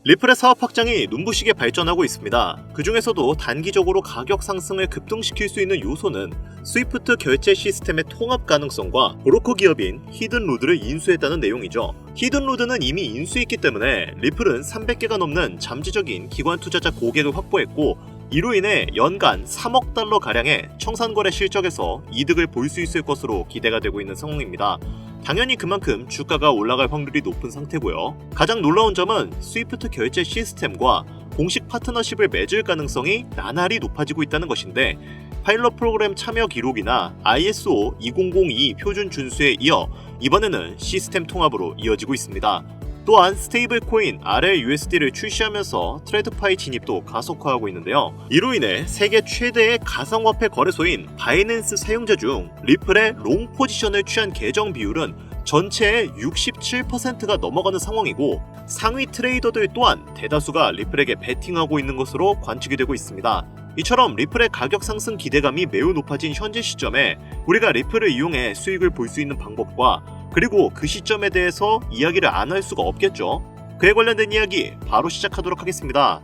리플의 사업 확장이 눈부시게 발전하고 있습니다. 그 중에서도 단기적으로 가격 상승을 급등시킬 수 있는 요소는 스위프트 결제 시스템의 통합 가능성과 브로커 기업인 히든로드를 인수했다는 내용이죠. 히든로드는 이미 인수했기 때문에 리플은 300개가 넘는 잠재적인 기관 투자자 고객을 확보했고, 이로 인해 연간 3억 달러 가량의 청산거래 실적에서 이득을 볼 수 있을 것으로 기대가 되고 있는 상황입니다. 당연히 그만큼 주가가 올라갈 확률이 높은 상태고요. 가장 놀라운 점은 스위프트 결제 시스템과 공식 파트너십을 맺을 가능성이 나날이 높아지고 있다는 것인데, 파일럿 프로그램 참여 기록이나 ISO 2002 표준 준수에 이어 이번에는 시스템 통합으로 이어지고 있습니다. 또한 스테이블 코인 RLUSD를 출시하면서 트레드파이 진입도 가속화하고 있는데요. 이로 인해 세계 최대의 가상화폐 거래소인 바이낸스 사용자 중 리플의 롱 포지션을 취한 계정 비율은 전체의 67%가 넘어가는 상황이고, 상위 트레이더들 또한 대다수가 리플에게 베팅하고 있는 것으로 관측이 되고 있습니다. 이처럼 리플의 가격 상승 기대감이 매우 높아진 현재 시점에 우리가 리플을 이용해 수익을 볼 수 있는 방법과, 그리고 그 시점에 대해서 이야기를 안 할 수가 없겠죠. 그에 관련된 이야기 바로 시작하도록 하겠습니다.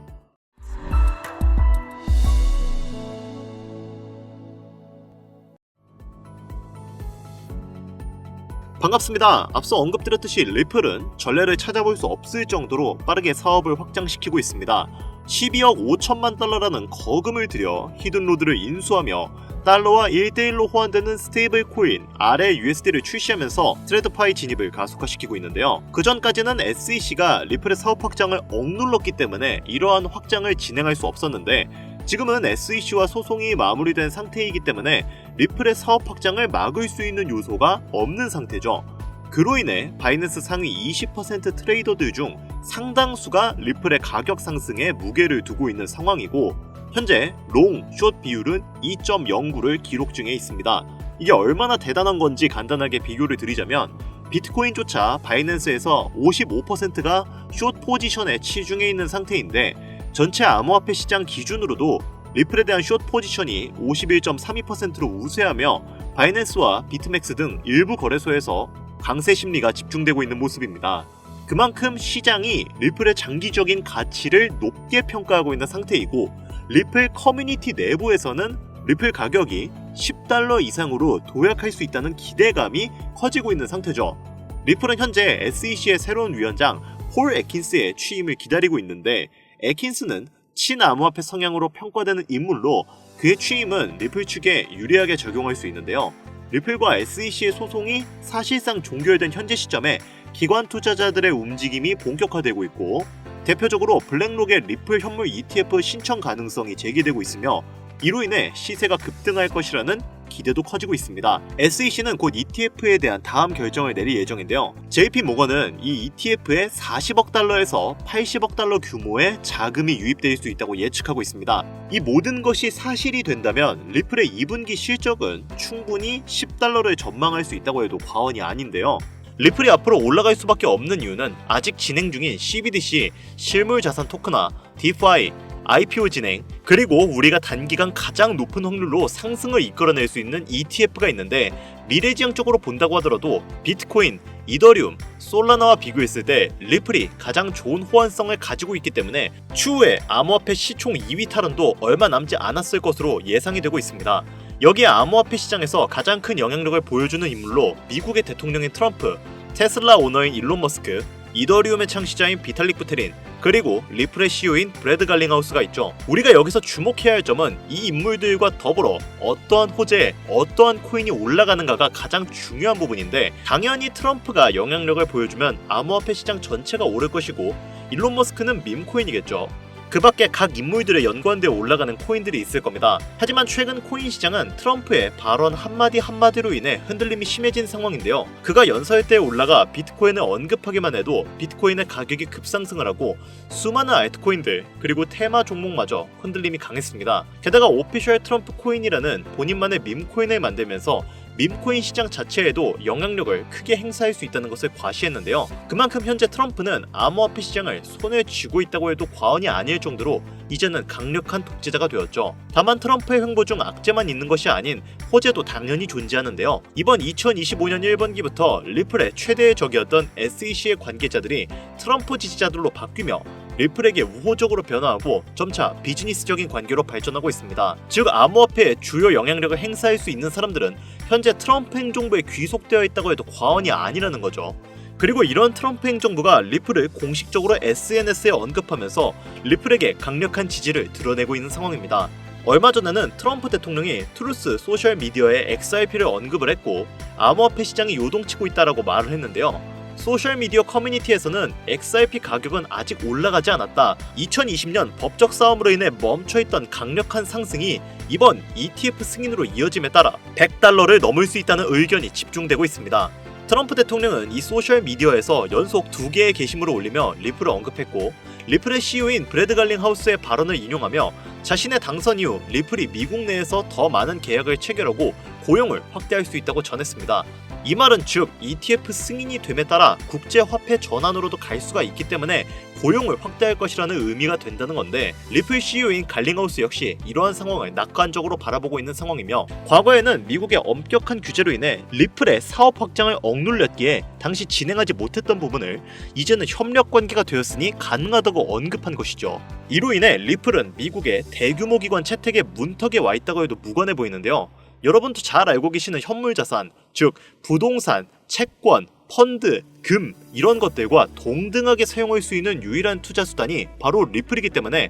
반갑습니다. 앞서 언급드렸듯이 리플은 전례를 찾아볼 수 없을 정도로 빠르게 사업을 확장시키고 있습니다. 12억 5천만 달러라는 거금을 들여 히든로드를 인수하며 달러와 1대1로 호환되는 스테이블 코인 RLUSD를 출시하면서 트레드파이 진입을 가속화시키고 있는데요. 그전까지는 SEC가 리플의 사업 확장을 억눌렀기 때문에 이러한 확장을 진행할 수 없었는데, 지금은 SEC와 소송이 마무리된 상태이기 때문에 리플의 사업 확장을 막을 수 있는 요소가 없는 상태죠. 그로 인해 바이낸스 상위 20% 트레이더들 중 상당수가 리플의 가격 상승에 무게를 두고 있는 상황이고, 현재 롱, 숏 비율은 2.09를 기록 중에 있습니다. 이게 얼마나 대단한 건지 간단하게 비교를 드리자면, 비트코인조차 바이낸스에서 55%가 숏 포지션에 치중해 있는 상태인데, 전체 암호화폐 시장 기준으로도 리플에 대한 숏 포지션이 51.32%로 우세하며 바이낸스와 비트맥스 등 일부 거래소에서 강세 심리가 집중되고 있는 모습입니다. 그만큼 시장이 리플의 장기적인 가치를 높게 평가하고 있는 상태이고, 리플 커뮤니티 내부에서는 리플 가격이 10달러 이상으로 도약할 수 있다는 기대감이 커지고 있는 상태죠. 리플은 현재 SEC의 새로운 위원장 폴 애킨스의 취임을 기다리고 있는데, 애킨스는 친암호화폐 성향으로 평가되는 인물로 그의 취임은 리플 측에 유리하게 적용할 수 있는데요. 리플과 SEC의 소송이 사실상 종결된 현재 시점에 기관 투자자들의 움직임이 본격화되고 있고, 대표적으로 블랙록의 리플 현물 ETF 신청 가능성이 제기되고 있으며, 이로 인해 시세가 급등할 것이라는 기대도 커지고 있습니다. SEC는 곧 ETF에 대한 다음 결정을 내릴 예정인데요. JP모건은 이 ETF에 40억 달러에서 80억 달러 규모의 자금이 유입될 수 있다고 예측하고 있습니다. 이 모든 것이 사실이 된다면 리플의 2분기 실적은 충분히 10달러를 전망할 수 있다고 해도 과언이 아닌데요. 리플이 앞으로 올라갈 수밖에 없는 이유는 아직 진행 중인 CBDC, 실물자산 토큰화, DeFi, IPO 진행, 그리고 우리가 단기간 가장 높은 확률로 상승을 이끌어낼 수 있는 ETF가 있는데, 미래지향적으로 본다고 하더라도 비트코인, 이더리움, 솔라나와 비교했을 때 리플이 가장 좋은 호환성을 가지고 있기 때문에 추후에 암호화폐 시총 2위 탈환도 얼마 남지 않았을 것으로 예상이 되고 있습니다. 여기에 암호화폐 시장에서 가장 큰 영향력을 보여주는 인물로 미국의 대통령인 트럼프, 테슬라 오너인 일론 머스크, 이더리움의 창시자인 비탈릭 부테린, 그리고 리플의 CEO인 브래드 갈링하우스가 있죠. 우리가 여기서 주목해야 할 점은 이 인물들과 더불어 어떠한 호재에 어떠한 코인이 올라가는가가 가장 중요한 부분인데, 당연히 트럼프가 영향력을 보여주면 암호화폐 시장 전체가 오를 것이고, 일론 머스크는 밈코인이겠죠. 그 밖에 각 인물들의 연관되어 올라가는 코인들이 있을 겁니다. 하지만 최근 코인 시장은 트럼프의 발언 한마디 한마디로 인해 흔들림이 심해진 상황인데요. 그가 연설 때 올라가 비트코인을 언급하기만 해도 비트코인의 가격이 급상승을 하고 수많은 알트코인들 그리고 테마 종목마저 흔들림이 강했습니다. 게다가 오피셜 트럼프 코인이라는 본인만의 밈코인을 만들면서 밈코인 시장 자체에도 영향력을 크게 행사할 수 있다는 것을 과시했는데요. 그만큼 현재 트럼프는 암호화폐 시장을 손에 쥐고 있다고 해도 과언이 아닐 정도로 이제는 강력한 독재자가 되었죠. 다만 트럼프의 횡보 중 악재만 있는 것이 아닌 호재도 당연히 존재하는데요. 이번 2025년 1분기부터 리플의 최대의 적이었던 SEC의 관계자들이 트럼프 지지자들로 바뀌며 리플에게 우호적으로 변화하고 점차 비즈니스적인 관계로 발전하고 있습니다. 즉 암호화폐의 주요 영향력을 행사할 수 있는 사람들은 현재 트럼프 행정부에 귀속되어 있다고 해도 과언이 아니라는 거죠. 그리고 이런 트럼프 행정부가 리플을 공식적으로 SNS에 언급하면서 리플에게 강력한 지지를 드러내고 있는 상황입니다. 얼마 전에는 트럼프 대통령이 트루스 소셜미디어에 XRP를 언급을 했고 암호화폐 시장이 요동치고 있다라고 말을 했는데요. 소셜미디어 커뮤니티에서는 XRP 가격은 아직 올라가지 않았다. 2020년 법적 싸움으로 인해 멈춰있던 강력한 상승이 이번 ETF 승인으로 이어짐에 따라 $100를 넘을 수 있다는 의견이 집중되고 있습니다. 트럼프 대통령은 이 소셜미디어에서 연속 2개의 게시물을 올리며 리플을 언급했고 리플의 CEO인 브래드 갈링하우스의 발언을 인용하며 자신의 당선 이후 리플이 미국 내에서 더 많은 계약을 체결하고 고용을 확대할 수 있다고 전했습니다. 이 말은 즉 ETF 승인이 됨에 따라 국제화폐 전환으로도 갈 수가 있기 때문에 고용을 확대할 것이라는 의미가 된다는 건데 리플 CEO인 갈링하우스 역시 이러한 상황을 낙관적으로 바라보고 있는 상황이며 과거에는 미국의 엄격한 규제로 인해 리플의 사업 확장을 억눌렸기에 당시 진행하지 못했던 부분을 이제는 협력 관계가 되었으니 가능하다고 언급한 것이죠. 이로 인해 리플은 미국의 대규모 기관 채택의 문턱에 와 있다고 해도 무관해 보이는데요. 여러분도 잘 알고 계시는 현물자산, 즉 부동산, 채권, 펀드, 금 이런 것들과 동등하게 사용할 수 있는 유일한 투자 수단이 바로 리플이기 때문에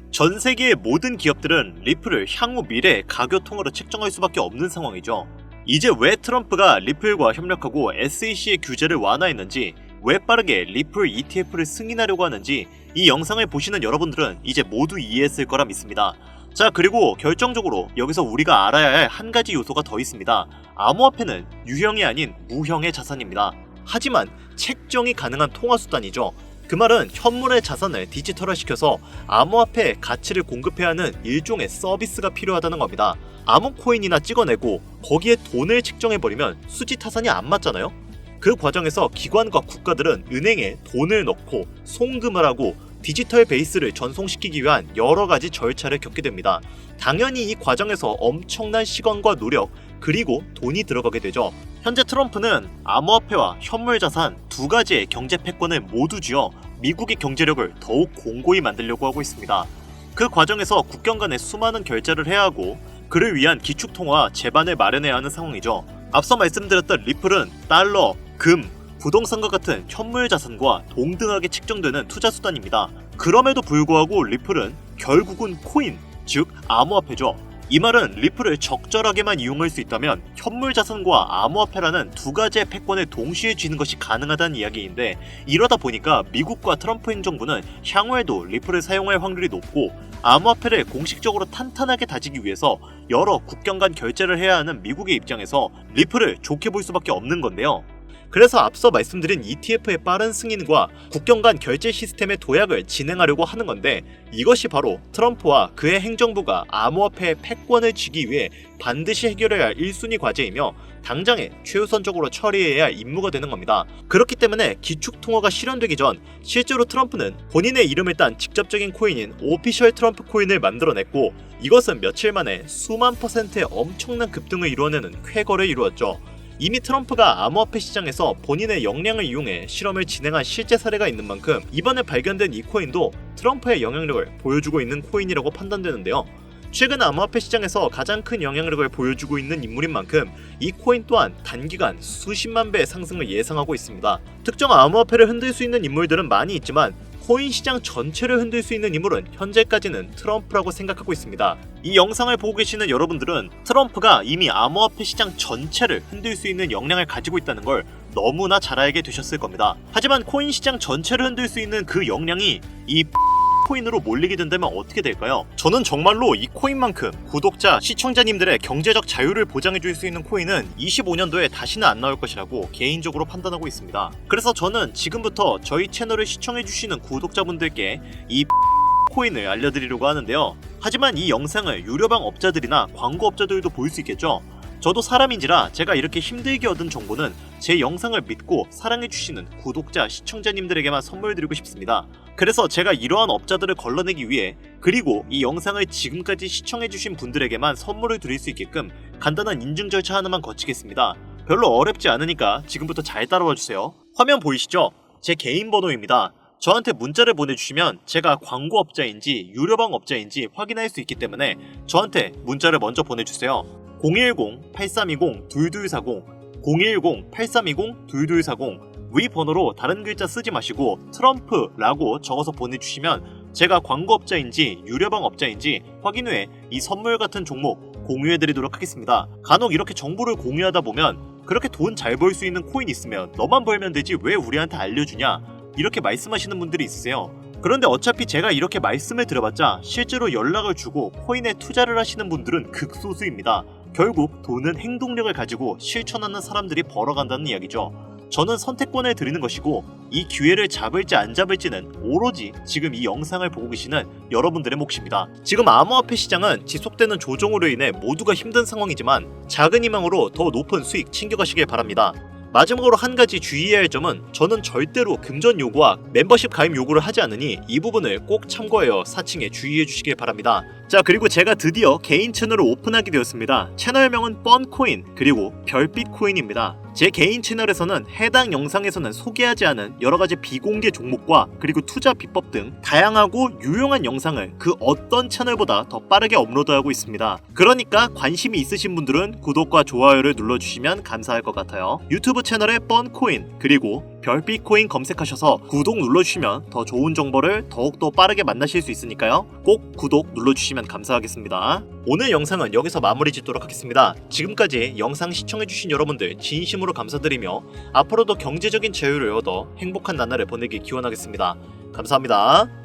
전 세계의 모든 기업들은 리플을 향후 미래의 가교 통화로 책정할 수밖에 없는 상황이죠. 이제 왜 트럼프가 리플과 협력하고 SEC의 규제를 완화했는지, 왜 빠르게 리플 ETF를 승인하려고 하는지 이 영상을 보시는 여러분들은 이제 모두 이해했을 거라 믿습니다. 자, 그리고 결정적으로 여기서 우리가 알아야 할 한 가지 요소가 더 있습니다. 암호화폐는 유형이 아닌 무형의 자산입니다. 하지만 책정이 가능한 통화수단이죠. 그 말은 현물의 자산을 디지털화시켜서 암호화폐의 가치를 공급해야 하는 일종의 서비스가 필요하다는 겁니다. 아무 코인이나 찍어내고 거기에 돈을 책정해버리면 수지타산이 안 맞잖아요? 그 과정에서 기관과 국가들은 은행에 돈을 넣고 송금을 하고 디지털 베이스를 전송시키기 위한 여러 가지 절차를 겪게 됩니다. 당연히 이 과정에서 엄청난 시간과 노력 그리고 돈이 들어가게 되죠. 현재 트럼프는 암호화폐와 현물자산 두 가지의 경제 패권을 모두 쥐어 미국의 경제력을 더욱 공고히 만들려고 하고 있습니다. 그 과정에서 국경 간에 수많은 결제를 해야 하고 그를 위한 기축통화 제반을 마련해야 하는 상황이죠. 앞서 말씀드렸던 리플은 달러, 금, 부동산과 같은 현물 자산과 동등하게 책정되는 투자 수단입니다. 그럼에도 불구하고 리플은 결국은 코인, 즉 암호화폐죠. 이 말은 리플을 적절하게만 이용할 수 있다면 현물 자산과 암호화폐라는 두 가지의 패권을 동시에 쥐는 것이 가능하다는 이야기인데, 이러다 보니까 미국과 트럼프 행정부는 향후에도 리플을 사용할 확률이 높고 암호화폐를 공식적으로 탄탄하게 다지기 위해서 여러 국경 간 결제를 해야 하는 미국의 입장에서 리플을 좋게 볼 수밖에 없는 건데요. 그래서 앞서 말씀드린 ETF의 빠른 승인과 국경 간 결제 시스템의 도약을 진행하려고 하는 건데, 이것이 바로 트럼프와 그의 행정부가 암호화폐의 패권을 쥐기 위해 반드시 해결해야 할 1순위 과제이며 당장에 최우선적으로 처리해야 할 임무가 되는 겁니다. 그렇기 때문에 기축통화가 실현되기 전 실제로 트럼프는 본인의 이름을 딴 직접적인 코인인 오피셜 트럼프 코인을 만들어냈고, 이것은 며칠 만에 수만 %의 엄청난 급등을 이루어내는 쾌거를 이루었죠. 이미 트럼프가 암호화폐 시장에서 본인의 역량을 이용해 실험을 진행한 실제 사례가 있는 만큼 이번에 발견된 이 코인도 트럼프의 영향력을 보여주고 있는 코인이라고 판단되는데요. 최근 암호화폐 시장에서 가장 큰 영향력을 보여주고 있는 인물인 만큼 이 코인 또한 단기간 수십만 배의 상승을 예상하고 있습니다. 특정 암호화폐를 흔들 수 있는 인물들은 많이 있지만 코인 시장 전체를 흔들 수 있는 인물은 현재까지는 트럼프라고 생각하고 있습니다. 이 영상을 보고 계시는 여러분들은 트럼프가 이미 암호화폐 시장 전체를 흔들 수 있는 역량을 가지고 있다는 걸 너무나 잘 알게 되셨을 겁니다. 하지만 코인 시장 전체를 흔들 수 있는 그 역량이 이 코인으로 몰리게 된다면 어떻게 될까요? 저는 정말로 이 코인만큼 구독자, 시청자님들의 경제적 자유를 보장해줄 수 있는 코인은 25년도에 다시는 안 나올 것이라고 개인적으로 판단하고 있습니다. 그래서 저는 지금부터 저희 채널을 시청해주시는 구독자분들께 이 코인을 알려드리려고 하는데요. 하지만 이 영상을 유료방 업자들이나 광고업자들도 볼 수 있겠죠? 저도 사람인지라 제가 이렇게 힘들게 얻은 정보는 제 영상을 믿고 사랑해주시는 구독자, 시청자님들에게만 선물 드리고 싶습니다. 그래서 제가 이러한 업자들을 걸러내기 위해, 그리고 이 영상을 지금까지 시청해주신 분들에게만 선물을 드릴 수 있게끔 간단한 인증 절차 하나만 거치겠습니다. 별로 어렵지 않으니까 지금부터 잘 따라와주세요. 화면 보이시죠? 제 개인 번호입니다. 저한테 문자를 보내주시면 제가 광고업자인지 유료방업자인지 확인할 수 있기 때문에 저한테 문자를 먼저 보내주세요. 010-8320-2240 010-8320-2240 위 번호로 다른 글자 쓰지 마시고 트럼프라고 적어서 보내주시면 제가 광고업자인지 유료방업자인지 확인 후에 이 선물 같은 종목 공유해드리도록 하겠습니다. 간혹 이렇게 정보를 공유하다 보면 그렇게 돈 잘 벌 수 있는 코인 있으면 너만 벌면 되지 왜 우리한테 알려주냐 이렇게 말씀하시는 분들이 있으세요. 그런데 어차피 제가 이렇게 말씀을 드려봤자 실제로 연락을 주고 코인에 투자를 하시는 분들은 극소수입니다. 결국 돈은 행동력을 가지고 실천하는 사람들이 벌어간다는 이야기죠. 저는 선택권을 드리는 것이고 이 기회를 잡을지 안 잡을지는 오로지 지금 이 영상을 보고 계시는 여러분들의 몫입니다. 지금 암호화폐 시장은 지속되는 조정으로 인해 모두가 힘든 상황이지만 작은 희망으로 더 높은 수익 챙겨가시길 바랍니다. 마지막으로 한 가지 주의해야 할 점은 저는 절대로 금전 요구와 멤버십 가입 요구를 하지 않으니 이 부분을 꼭 참고하여 사칭에 주의해 주시길 바랍니다. 자, 그리고 제가 드디어 개인 채널을 오픈하게 되었습니다. 채널명은 뻔코인 그리고 별빛코인입니다. 제 개인 채널에서는 해당 영상에서는 소개하지 않은 여러가지 비공개 종목과 그리고 투자 비법 등 다양하고 유용한 영상을 그 어떤 채널보다 더 빠르게 업로드하고 있습니다. 그러니까 관심이 있으신 분들은 구독과 좋아요를 눌러주시면 감사할 것 같아요. 유튜브 채널에 뻔코인 그리고 별빛코인 검색하셔서 구독 눌러주시면 더 좋은 정보를 더욱더 빠르게 만나실 수 있으니까요. 꼭 구독 눌러주시면 감사하겠습니다. 오늘 영상은 여기서 마무리 짓도록 하겠습니다. 지금까지 영상 시청해주신 여러분들 진심으로 감사드리며 앞으로도 경제적인 자유를 얻어 행복한 나날을 보내길 기원하겠습니다. 감사합니다.